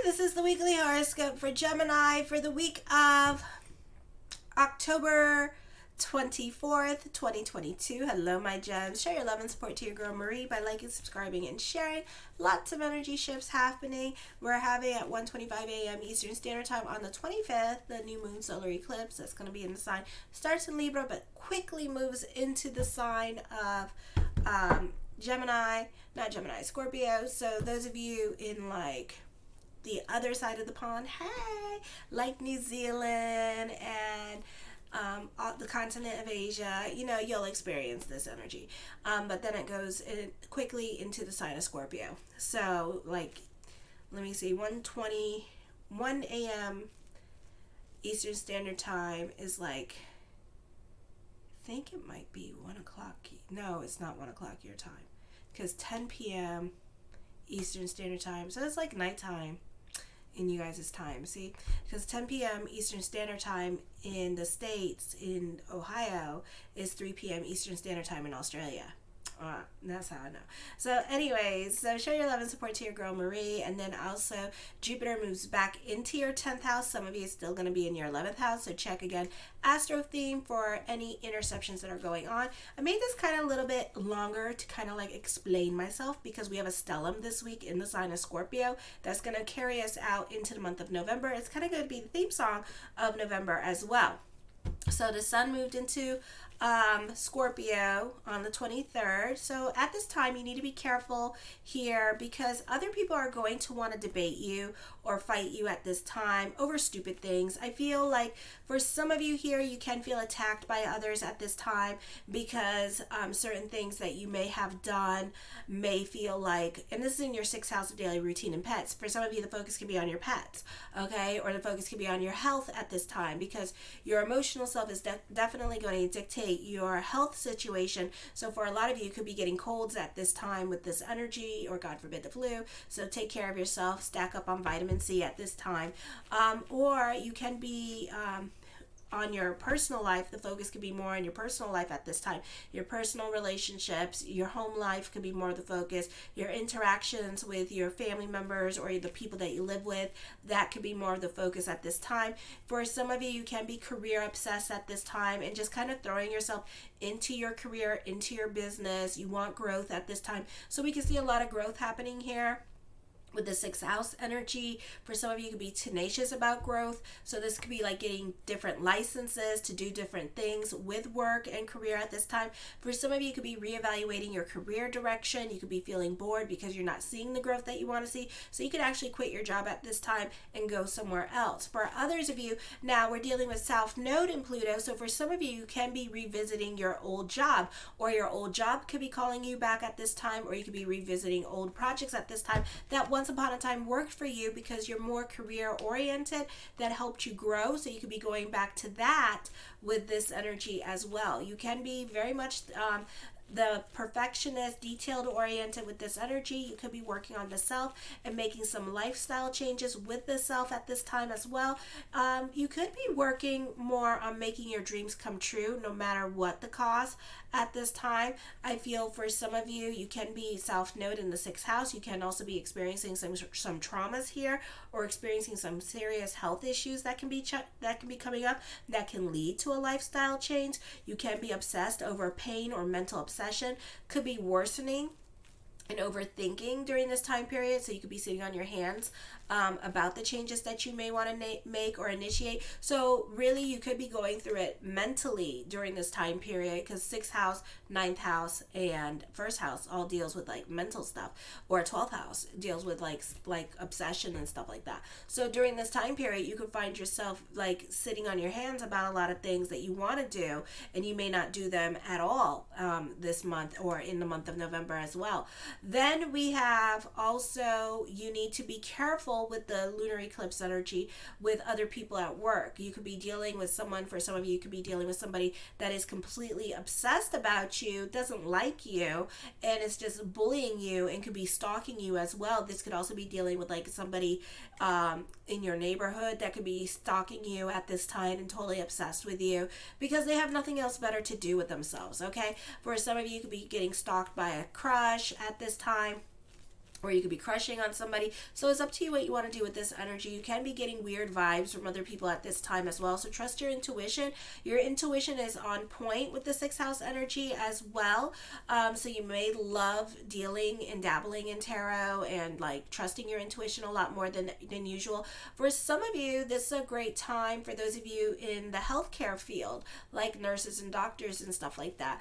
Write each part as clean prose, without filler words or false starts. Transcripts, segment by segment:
This is the weekly horoscope for Gemini for the week of October 24th, 2022. Hello, my gems. Show your love and support to your girl Marie by liking, subscribing, and sharing. Lots of energy shifts happening. We're having at 1:25 a.m. Eastern Standard Time on the 25th, the new moon solar eclipse that's going to be in the sign. Starts in Libra, but quickly moves into the sign of Scorpio. So those of you in the other side of the pond, hey, like New Zealand and the continent of Asia, you'll experience this energy. But then it goes quickly into the sign of Scorpio. So, let me see, 1:21 a.m. Eastern Standard Time is I think it might be 1 o'clock. No, it's not 1 o'clock your time. Because 10 p.m. Eastern Standard Time. So it's like nighttime in you guys' time, see? Because 10 p.m. Eastern Standard Time in the States, in Ohio, is 3 p.m. Eastern Standard Time in Australia. That's how I know. So anyways, show your love and support to your girl Marie. And then also Jupiter moves back into your 10th house. Some of you is still going to be in your 11th house. So check again astro theme for any interceptions that are going on. I made this kind of a little bit longer to kind of explain myself because we have a stellium this week in the sign of Scorpio that's going to carry us out into the month of November. It's kind of going to be the theme song of November as well. So the sun moved into Scorpio on the 23rd. So at this time, you need to be careful here because other people are going to want to debate you or fight you at this time over stupid things. I feel like for some of you here, you can feel attacked by others at this time because certain things that you may have done may feel like, and this is in your 6th house of daily routine and pets. For some of you, the focus can be on your pets, okay? Or the focus can be on your health at this time because your emotional self is definitely going to dictate your health situation. So for a lot of you, could be getting colds at this time with this energy, or God forbid the flu. So take care of yourself, stack up on vitamin C at this time. Or you can be on your personal life. The focus could be more on your personal life at this time. Your personal relationships, your home life could be more the focus. Your interactions with your family members or the people that you live with, that could be more of the focus at this time. For some of you, you can be career obsessed at this time and just kind of throwing yourself into your career, into your business. You want growth at this time. So we can see a lot of growth happening here. With the 6th house energy, for some of you, could be tenacious about growth. So this could be getting different licenses to do different things with work and career at this time. For some of you, could be reevaluating your career direction. You could be feeling bored because you're not seeing the growth that you want to see. So you could actually quit your job at this time and go somewhere else. For others of you, now we're dealing with South Node in Pluto. So for some of you, you can be revisiting your old job, or your old job could be calling you back at this time, or you could be revisiting old projects at this time that once upon a time worked for you because you're more career oriented, that helped you grow. So you could be going back to that with this energy as well. You can be very much the perfectionist, detailed oriented with this energy. You could be working on the self and making some lifestyle changes with the self at this time as well. You could be working more on making your dreams come true no matter what the cost at this time. I feel for some of you, you can be South Node in the 6th house. You can also be experiencing some traumas here, or experiencing some serious health issues that can be coming up that can lead to a lifestyle change. You can be obsessed over pain or mental obsession, could be worsening and overthinking during this time period. So you could be sitting on your hands about the changes that you may want to make or initiate. So really, you could be going through it mentally during this time period because 6th house, 9th house, and 1st house all deals with mental stuff, or 12th house deals with like obsession and stuff like that. So during this time period, you could find yourself sitting on your hands about a lot of things that you want to do, and you may not do them at all this month or in the month of November as well. Then we have also, you need to be careful with the lunar eclipse energy with other people at work. You could be dealing with someone, for some of you, could be dealing with somebody that is completely obsessed about you, doesn't like you, and is just bullying you and could be stalking you as well. This could also be dealing with somebody in your neighborhood that could be stalking you at this time and totally obsessed with you because they have nothing else better to do with themselves, okay? For some of you, could be getting stalked by a crush at this time. or you could be crushing on somebody. So it's up to you what you want to do with this energy. You can be getting weird vibes from other people at this time as well. So trust your intuition. Your intuition is on point with the 6th house energy as well. So you may love dealing and dabbling in tarot and like trusting your intuition a lot more than usual. For some of you, this is a great time for those of you in the healthcare field, like nurses and doctors and stuff like that.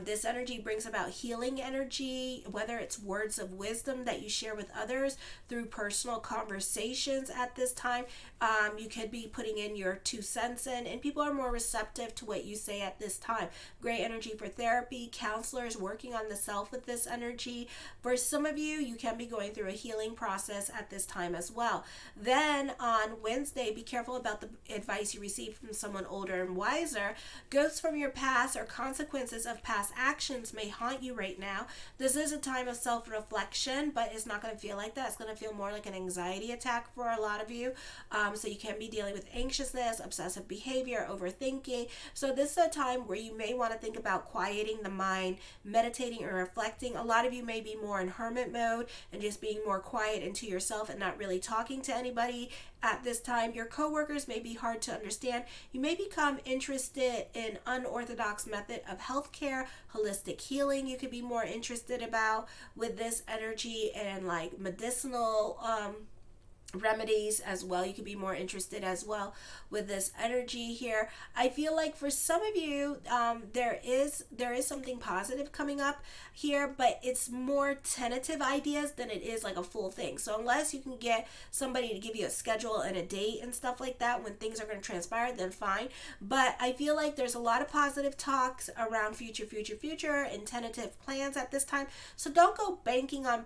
This energy brings about healing energy, whether it's words of wisdom that you share with others through personal conversations at this time. You could be putting in your 2 cents in, and people are more receptive to what you say at this time. Great energy for therapy, counselors, working on the self with this energy. For some of you, you can be going through a healing process at this time as well. Then on Wednesday, be careful about the advice you receive from someone older and wiser. Ghosts from your past or consequences of past actions may haunt you right now. This is a time of self-reflection, but it's not going to feel like that. It's going to feel more like an anxiety attack for a lot of you. So you can be dealing with anxiousness, obsessive behavior, overthinking. So this is a time where you may want to think about quieting the mind, meditating or reflecting. A lot of you may be more in hermit mode and just being more quiet into yourself and not really talking to anybody at this time. Your coworkers may be hard to understand. You may become interested in unorthodox method of healthcare, holistic healing you could be more interested about with this energy, and like medicinal remedies as well. You could be more interested as well with this energy here. I feel like for some of you, there is something positive coming up here, but it's more tentative ideas than it is like a full thing. So unless you can get somebody to give you a schedule and a date and stuff like that when things are going to transpire, then fine. But I feel like there's a lot of positive talks around future and tentative plans at this time. So don't go banking on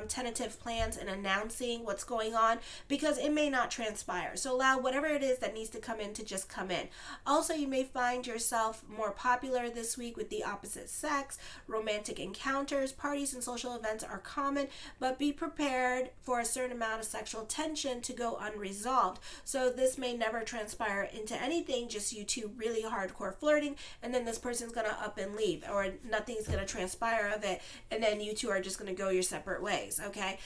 tentative plans and announcing what's going on, because it may not transpire. So allow whatever it is that needs to come in to just come in. Also, you may find yourself more popular this week with the opposite sex. Romantic encounters, parties, and social events are common, but be prepared for a certain amount of sexual tension to go unresolved. So this may never transpire into anything, just you two really hardcore flirting, and then this person's gonna up and leave, or nothing's gonna transpire of it, and then you two are just gonna go your separate ways. Okay,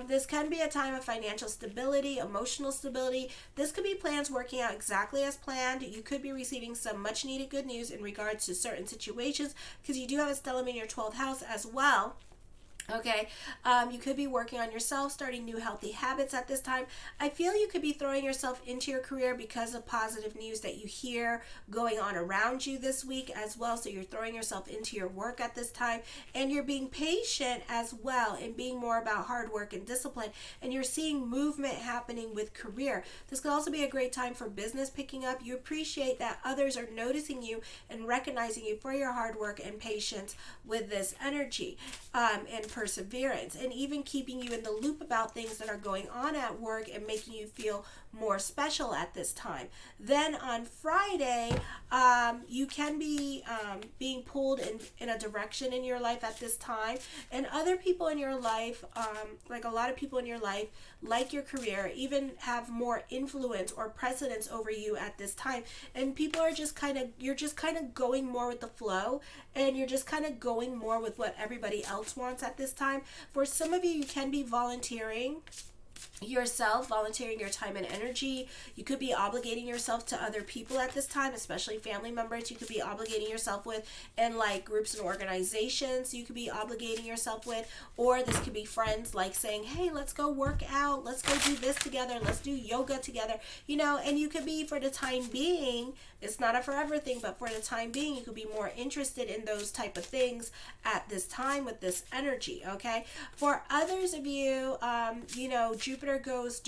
this can be a time of financial stability, emotional stability. This could be plans working out exactly as planned. You could be receiving some much needed good news in regards to certain situations, because you do have a stellium in your 12th house as well. Okay, you could be working on yourself, starting new healthy habits at this time. I feel you could be throwing yourself into your career because of positive news that you hear going on around you this week as well. So you're throwing yourself into your work at this time, and you're being patient as well and being more about hard work and discipline, and you're seeing movement happening with career. This could also be a great time for business picking up. You appreciate that others are noticing you and recognizing you for your hard work and patience with this energy, and perseverance, and even keeping you in the loop about things that are going on at work and making you feel more special at this time. Then on Friday, you can be being pulled in a direction in your life at this time, and other people in your life, like a lot of people in your life, like your career, even have more influence or precedence over you at this time, and people are just you're just kind of going more with the flow, and you're just kind of going more with what everybody else wants at this time. For some of you, you can be volunteering your time and energy. You could be obligating yourself to other people at this time, especially family members. You could be obligating yourself with, and like groups and organizations you could be obligating yourself with, or this could be friends, like saying, hey, let's go work out, let's go do this together, let's do yoga together, and you could be, for the time being, it's not a forever thing, but for the time being, you could be more interested in those type of things at this time with this energy. Okay, for others of you, Jupiter goes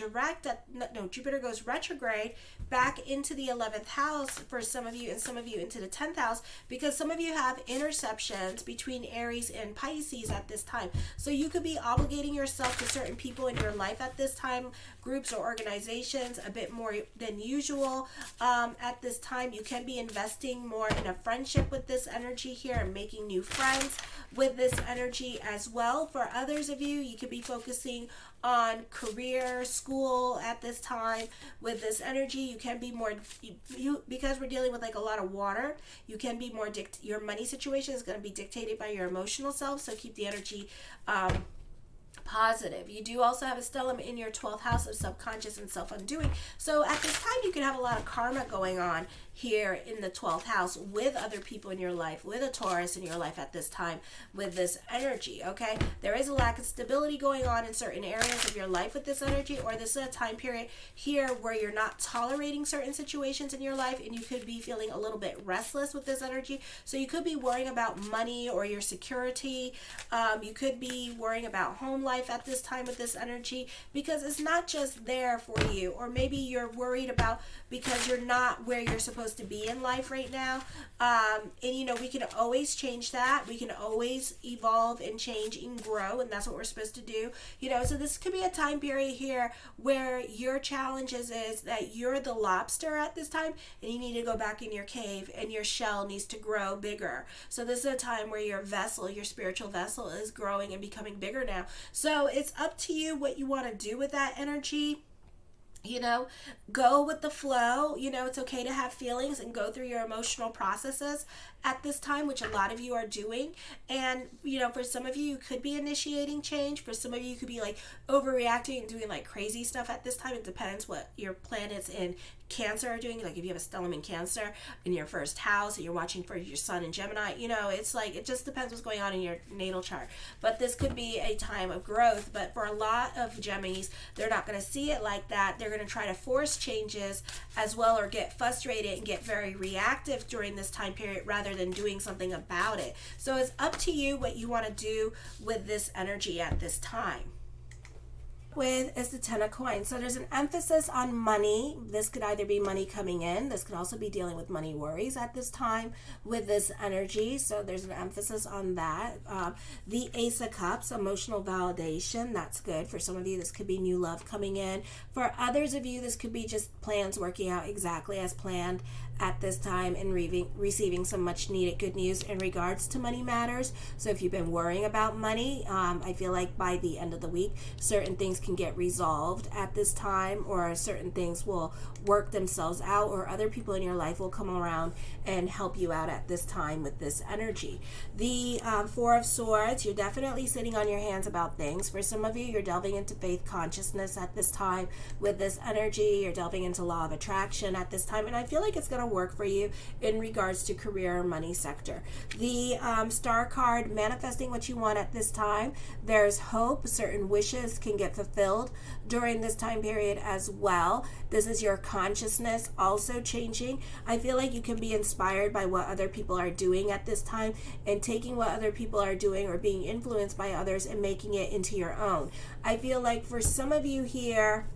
retrograde back into the 11th house for some of you, and some of you into the 10th house, because some of you have interceptions between Aries and Pisces at this time. So you could be obligating yourself to certain people in your life at this time, groups or organizations, a bit more than usual. At this time, you can be investing more in a friendship with this energy here and making new friends with this energy as well. For others of you, you could be focusing on career, school at this time with this energy. You can be more, because we're dealing with like a lot of water, you can be more, your money situation is going to be dictated by your emotional self, so keep the energy positive. You do also have a stellium in your 12th house of subconscious and self-undoing. So at this time, you could have a lot of karma going on here in the 12th house with other people in your life, with a Taurus in your life at this time, with this energy, okay? There is a lack of stability going on in certain areas of your life with this energy, or this is a time period here where you're not tolerating certain situations in your life, and you could be feeling a little bit restless with this energy. So you could be worrying about money or your security. You could be worrying about home life at this time with this energy, because it's not just there for you. Or maybe you're worried about because you're not where you're supposed to be in life right now. And you know, we can always change that. We can always evolve and change and grow, and that's what we're supposed to do. You know, so this could be a time period here where your challenges is that you're the lobster at this time, and you need to go back in your cave, and your shell needs to grow bigger. So this is a time where your vessel, your spiritual vessel, is growing and becoming bigger now. So it's up to you what you want to do with that energy. You know, go with the flow. You know, it's okay to have feelings and go through your emotional processes at this time, which a lot of you are doing. And, you know, for some of you, you could be initiating change. For some of you, you could be like overreacting and doing like crazy stuff at this time. It depends what your planets in Cancer are doing. Like if you have a stellium in Cancer in your first house and you're watching for your sun in Gemini, you know, it's like, it just depends what's going on in your natal chart. But this could be a time of growth. But for a lot of Geminis, they're not going to see it like that. They're going to try to force changes as well, or get frustrated and get very reactive during this time period rather than doing something about it. So it's up to you what you want to do with this energy at this time. With is the Ten of Coins. So there's an emphasis on money. This could either be money coming in. This could also be dealing with money worries at this time with this energy. So there's an emphasis on that. The Ace of Cups, emotional validation. That's good. For some of you, this could be new love coming in. For others of you, this could be just plans working out exactly as planned at this time and receiving some much needed good news in regards to money matters. So if you've been worrying about money, I feel like by the end of the week, certain things can get resolved at this time, or certain things will work themselves out, or other people in your life will come around and help you out at this time with this energy. The Four of Swords, you're definitely sitting on your hands about things. For some of you, you're delving into faith consciousness at this time with this energy. You're delving into law of attraction at this time, and I feel like it's going to work for you in regards to career or money sector. The Star card, manifesting what you want at this time. There's hope. Certain wishes can get fulfilled during this time period as well. This is your consciousness also changing. I feel like you can be inspired by what other people are doing at this time, and taking what other people are doing or being influenced by others and making it into your own. I feel like for some of you here,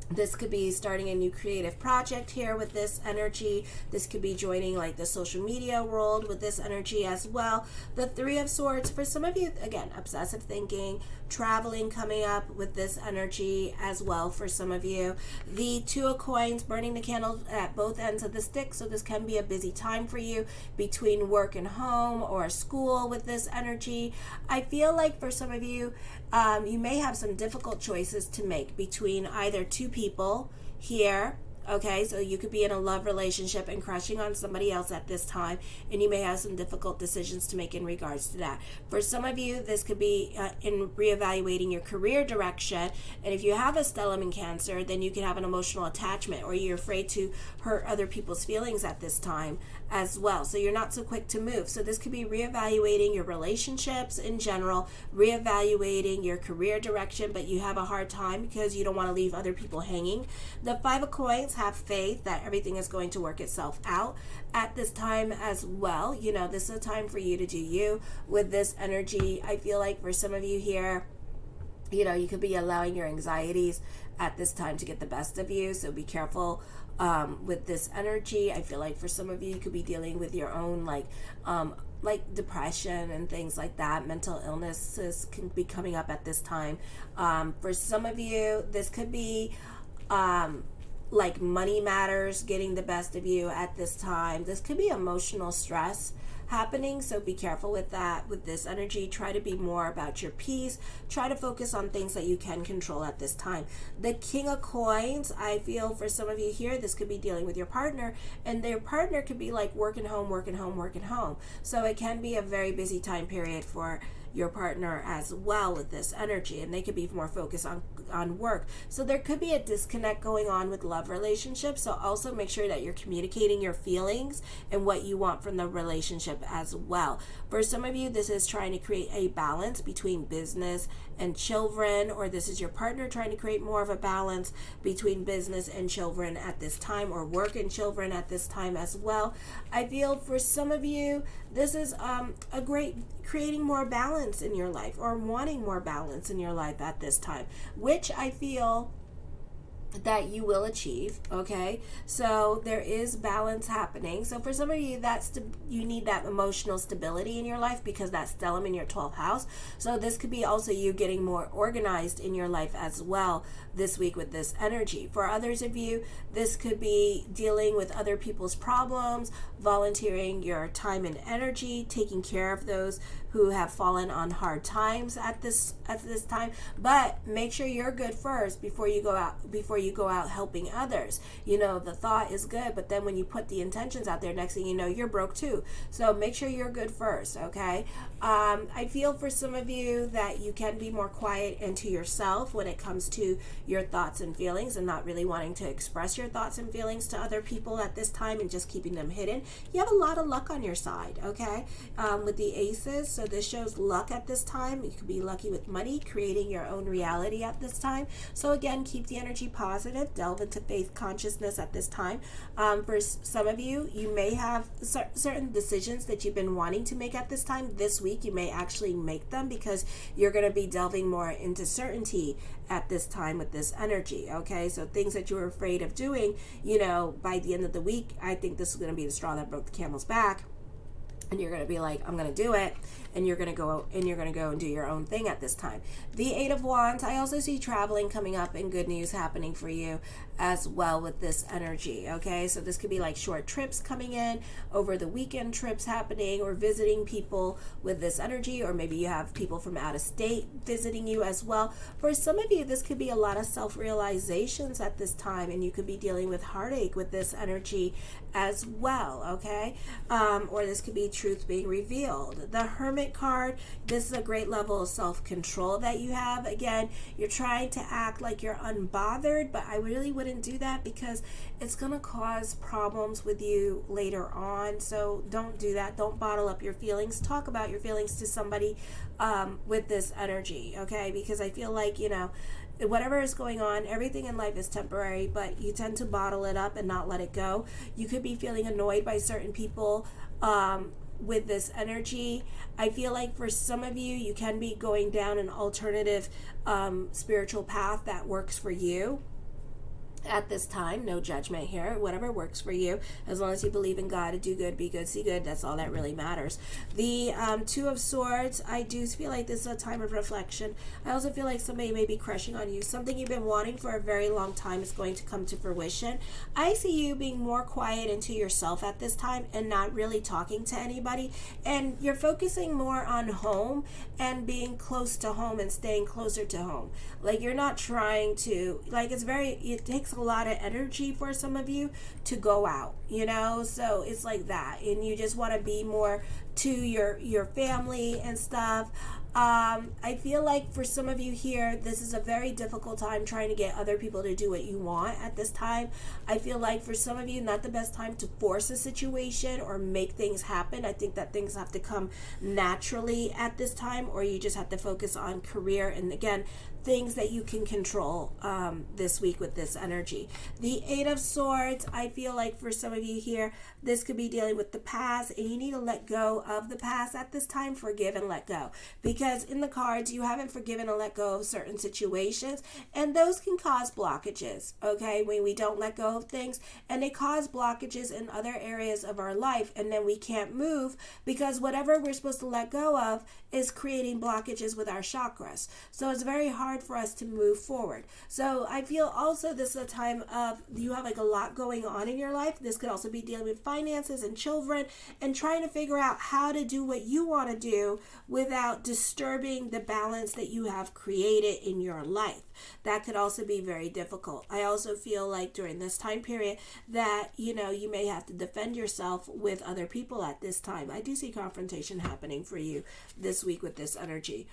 this could be starting a new creative project here with this energy. This could be joining like the social media world with this energy as well. The Three of Swords, for some of you, again, obsessive thinking, traveling coming up with this energy as well for some of you. The Two of Coins, burning the candle at both ends of the stick. So this can be a busy time for you between work and home or school with this energy. I feel like for some of you, you may have some difficult choices to make between either two people here. Okay, so you could be in a love relationship and crushing on somebody else at this time, and you may have some difficult decisions to make in regards to that. For some of you, this could be in reevaluating your career direction, and if you have a stellium in Cancer, then you can have an emotional attachment, or you're afraid to hurt other people's feelings at this time as well. So you're not so quick to move. So this could be reevaluating your relationships in general, reevaluating your career direction, but you have a hard time because you don't want to leave other people hanging. The Five of Coins, have faith that everything is going to work itself out at this time as well. You know, this is a time for you to do you with this energy. I feel like for some of you here, you know, you could be allowing your anxieties at this time to get the best of you. So be careful with this energy. I feel like for some of you, you could be dealing with your own like depression and things like that. Mental illnesses can be coming up at this time. For some of you, this could be like money matters getting the best of you at this time. This could be emotional stress happening, so be careful with that. With this energy, try to be more about your peace. Try to focus on things that you can control at this time. The King of Coins, I feel for some of you here, this could be dealing with your partner, and their partner could be like working home. So it can be a very busy time period for your partner as well with this energy, and they could be more focused on work. So there could be a disconnect going on with love relationships. So also make sure that you're communicating your feelings and what you want from the relationship as well. For some of you, this is trying to create a balance between business and children, or this is your partner trying to create more of a balance between business and children at this time, or work and children at this time as well. I feel for some of you, this is a great creating more balance in your life, or wanting more balance in your life at this time, which I feel that you will achieve. Okay, so there is balance happening. So for some of you, you need that emotional stability in your life, because that's stellium in your 12th house. So this could be also you getting more organized in your life as well this week with this energy. For others of you, this could be dealing with other people's problems, volunteering your time and energy, taking care of those who have fallen on hard times at this time. But make sure you're good first before you go out helping others. You know, the thought is good, but then when you put the intentions out there, next thing you know, you're broke too. So make sure you're good first. Okay, I feel for some of you that you can be more quiet and to yourself when it comes to your thoughts and feelings, and not really wanting to express your thoughts and feelings to other people at this time, and just keeping them hidden. You have a lot of luck on your side, okay, with the aces. So this shows luck at this time. You could be lucky with money, creating your own reality at this time. So again, keep the energy positive, delve into faith consciousness at this time. For some of you, you may have certain decisions that you've been wanting to make at this time. This week, you may actually make them, because you're going to be delving more into certainty at this time with this energy. Okay, so things that you were afraid of doing, you know, by the end of the week, I think this is going to be the straw that broke the camel's back, and you're going to be like, I'm going to do it, and you're going to go and do your own thing at this time. The Eight of Wands, I also see traveling coming up and good news happening for you as well with this energy. Okay, so this could be like short trips coming in, over the weekend trips happening, or visiting people with this energy, or maybe you have people from out of state visiting you as well. For some of you, this could be a lot of self-realizations at this time, and you could be dealing with heartache with this energy as well. Okay, or this could be truth being revealed. The Hermit card, this is a great level of self-control that you have. Again, you're trying to act like you're unbothered, but I really wouldn't do that, because it's going to cause problems with you later on. So don't do that. Don't bottle up your feelings. Talk about your feelings to somebody with this energy, okay? Because I feel like, you know, whatever is going on, everything in life is temporary, but you tend to bottle it up and not let it go. You could be feeling annoyed by certain people with this energy. I feel like for some of you, you can be going down an alternative spiritual path that works for you at this time. No judgment here. Whatever works for you, as long as you believe in God, to do good, be good, see good, that's all that really matters. The Two of Swords, I do feel like this is a time of reflection. I also feel like somebody may be crushing on you. Something you've been wanting for a very long time is going to come to fruition. I see you being more quiet into yourself at this time, and not really talking to anybody, and you're focusing more on home and being close to home and staying closer to home. Like, you're not trying to, like, it takes a lot of energy for some of you to go out, you know, so it's like that, and you just want to be more to your family and stuff. I feel like for some of you here, this is a very difficult time trying to get other people to do what you want at this time. I feel like for some of you, not the best time to force a situation or make things happen. I think that things have to come naturally at this time, or you just have to focus on career and, again, things that you can control this week with this energy. The Eight of Swords, I feel like for some of you here, this could be dealing with the past, and you need to let go of the past at this time. Forgive and let go, because in the cards, you haven't forgiven and let go of certain situations, and those can cause blockages, okay, when we don't let go of things, and they cause blockages in other areas of our life, and then we can't move, because whatever we're supposed to let go of is creating blockages with our chakras. So it's very hard hard for us to move forward. So I feel also this is a time of you have like a lot going on in your life. This could also be dealing with finances and children and trying to figure out how to do what you want to do without disturbing the balance that you have created in your life. That could also be very difficult. I also feel like during this time period that, you may have to defend yourself with other people at this time. I do see confrontation happening for you this week with this energy.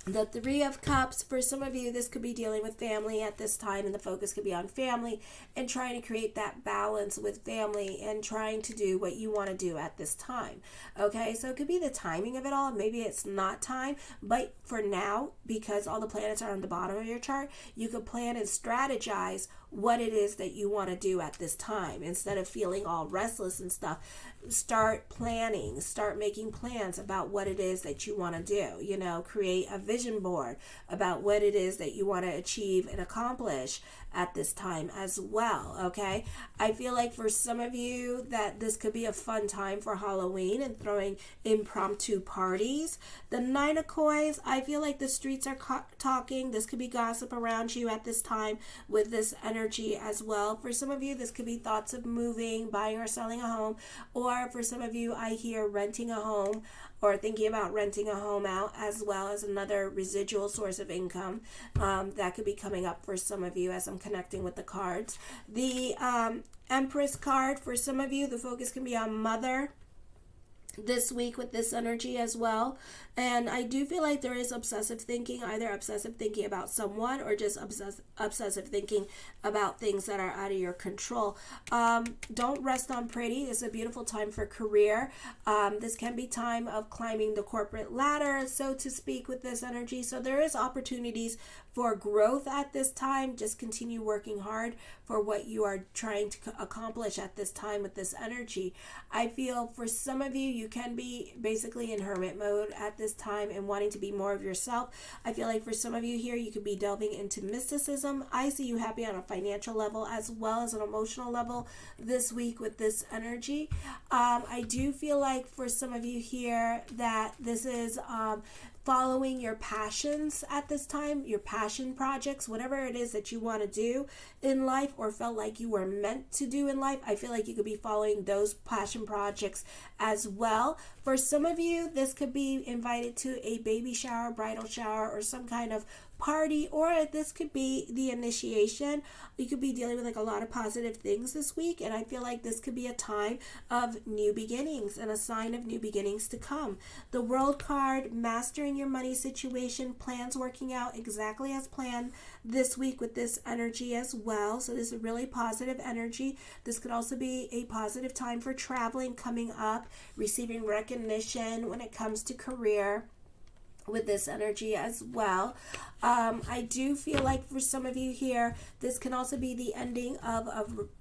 The Three of Cups, for some of you, this could be dealing with family at this time, and the focus could be on family and trying to create that balance with family and trying to do what you want to do at this time. Okay, so it could be the timing of it all. Maybe it's not time, but for now, because all the planets are on the bottom of your chart, you could plan and strategize what it is that you want to do at this time. Instead of feeling all restless and stuff, start planning, start making plans about what it is that you want to do. Create a vision board about what it is that you want to achieve and accomplish at this time as well. Okay, I feel like for some of you that this could be a fun time for Halloween and throwing impromptu parties. The Nine of Coins, I feel like the streets are talking. This could be gossip around you at this time with this energy as well. For some of you, this could be thoughts of moving, buying or selling a home, or for some of you, I hear renting a home or thinking about renting a home out, as well as another residual source of income that could be coming up for some of you as I'm connecting with the cards. The Empress card, for some of you, the focus can be on mother this week with this energy as well. And I do feel like there is obsessive thinking, either obsessive thinking about someone or just obsessive thinking about things that are out of your control. Don't rest on pretty. It's a beautiful time for career. This can be time of climbing the corporate ladder, so to speak, with this energy. So there is opportunities for growth at this time. Just continue working hard for what you are trying to accomplish at this time with this energy. I feel for some of you, you can be basically in hermit mode at this time and wanting to be more of yourself. I feel like for some of you here, you could be delving into mysticism. I see you happy on a financial level as well as an emotional level this week with this energy. I do feel like for some of you here that this is following your passions at this time, your passion projects, whatever it is that you want to do in life or felt like you were meant to do in life. I feel like you could be following those passion projects as well. For some of you, this could be invited to a baby shower, bridal shower, or some kind of party, or this could be the initiation. You could be dealing with like a lot of positive things this week, and I feel like this could be a time of new beginnings and a sign of new beginnings to come. The World card, mastering your money situation, plans working out exactly as planned this week with this energy as well. So this is a really positive energy. This could also be a positive time for traveling coming up, receiving recognition when it comes to career with this energy as well. I do feel like for some of you here, this can also be the ending of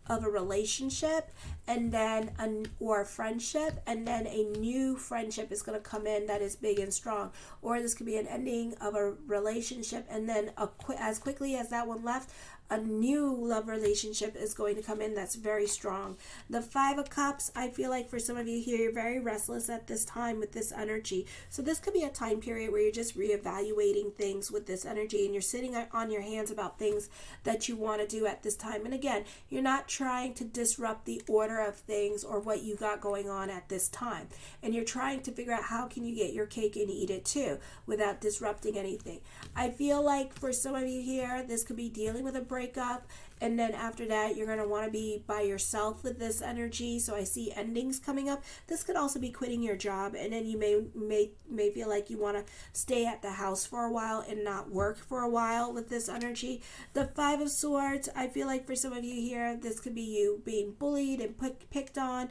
a relationship and then or friendship, and then a new friendship is going to come in that is big and strong. Or this could be an ending of a relationship and then as quickly as that one left, a new love relationship is going to come in that's very strong. The Five of Cups, I feel like for some of you here, you're very restless at this time with this energy. So this could be a time period where you're just reevaluating things with this energy and you're sitting on your hands about things that you want to do at this time. And again, you're not trying to disrupt the order of things or what you got going on at this time. And you're trying to figure out how can you get your cake and eat it too without disrupting anything. I feel like for some of you here, this could be dealing with a breakup, and then after that you're going to want to be by yourself with this energy. So I see endings coming up. This could also be quitting your job, and then you may feel like you want to stay at the house for a while and not work for a while with this energy. The Five of Swords, I feel like for some of you here, this could be you being bullied and picked on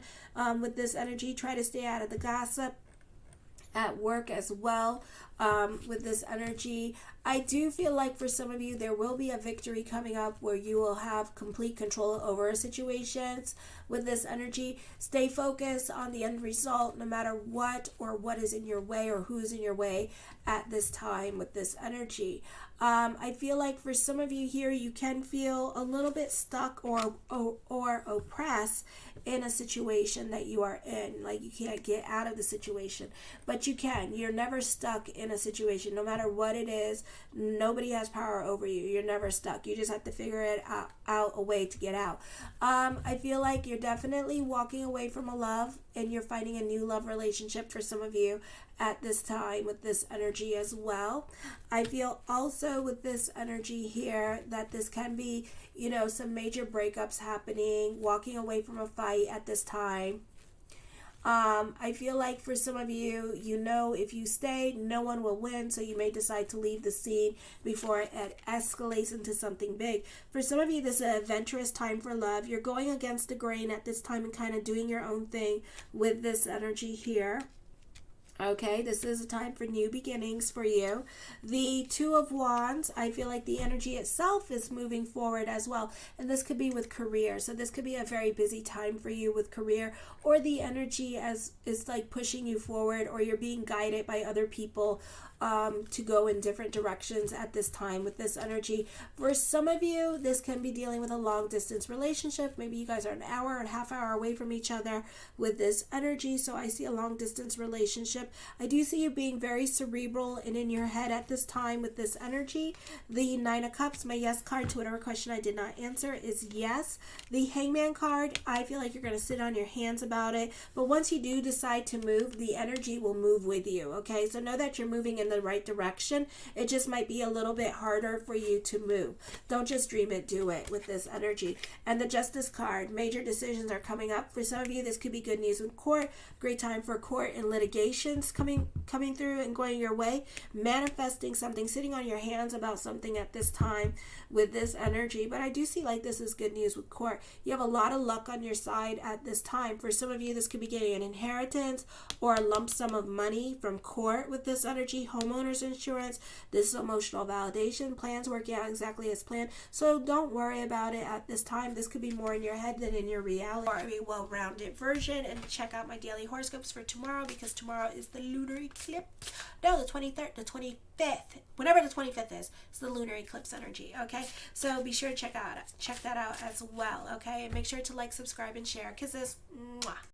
with this energy. Try to stay out of the gossip at work as well with this energy. I do feel like for some of you there will be a victory coming up where you will have complete control over situations with this energy. Stay focused on the end result no matter what or what is in your way or who is in your way at this time with this energy. I feel like for some of you here, you can feel a little bit stuck or oppressed in a situation that you are in. Like you can't get out of the situation, but you can. You're never stuck in a situation, no matter what it is. Nobody has power over you. You're never stuck. You just have to figure it out a way to get out. I feel like you're definitely walking away from a love, and you're finding a new love relationship for some of you at this time with this energy as well. I feel also with this energy here that this can be, some major breakups happening, walking away from a fight at this time. I feel like for some of you, if you stay, no one will win, so you may decide to leave the scene before it escalates into something big. For some of you, this is an adventurous time for love. You're going against the grain at this time and kind of doing your own thing with this energy here. Okay, this is a time for new beginnings for you. The Two of Wands, I feel like the energy itself is moving forward as well. And this could be with career. So this could be a very busy time for you with career, or the energy is like pushing you forward, or you're being guided by other people to go in different directions at this time with this energy. For some of you, this can be dealing with a long distance relationship. Maybe you guys are an hour and a half hour away from each other with this energy. So I see a long distance relationship. I do see you being very cerebral and in your head at this time with this energy. The Nine of Cups, my yes card to whatever question I did not answer is yes. The Hangman card, I feel like you're going to sit on your hands about it. But once you do decide to move, the energy will move with you. Okay, so know that you're moving in the right direction. It just might be a little bit harder for you to move. Don't just dream it, do it with this energy. And the Justice card, major decisions are coming up. For some of you, this could be good news in court. Great time for court and litigations coming through and going your way. Manifesting something, sitting on your hands about something at this time with this energy. But I do see like this is good news with court. You have a lot of luck on your side at this time. For some of you, this could be getting an inheritance or a lump sum of money from court with this energy. Homeowners insurance, this is emotional validation, plans working out exactly as planned. So don't worry about it at this time. This could be more in your head than in your reality, or a well-rounded version. And check out my daily horoscopes for tomorrow, because tomorrow is the lunar eclipse. No, the 23rd, the 25th, whenever the 25th is, it's the lunar eclipse energy. Okay, so be sure to check that out as well. Okay, and make sure to like, subscribe, and share. Kisses. Mwah.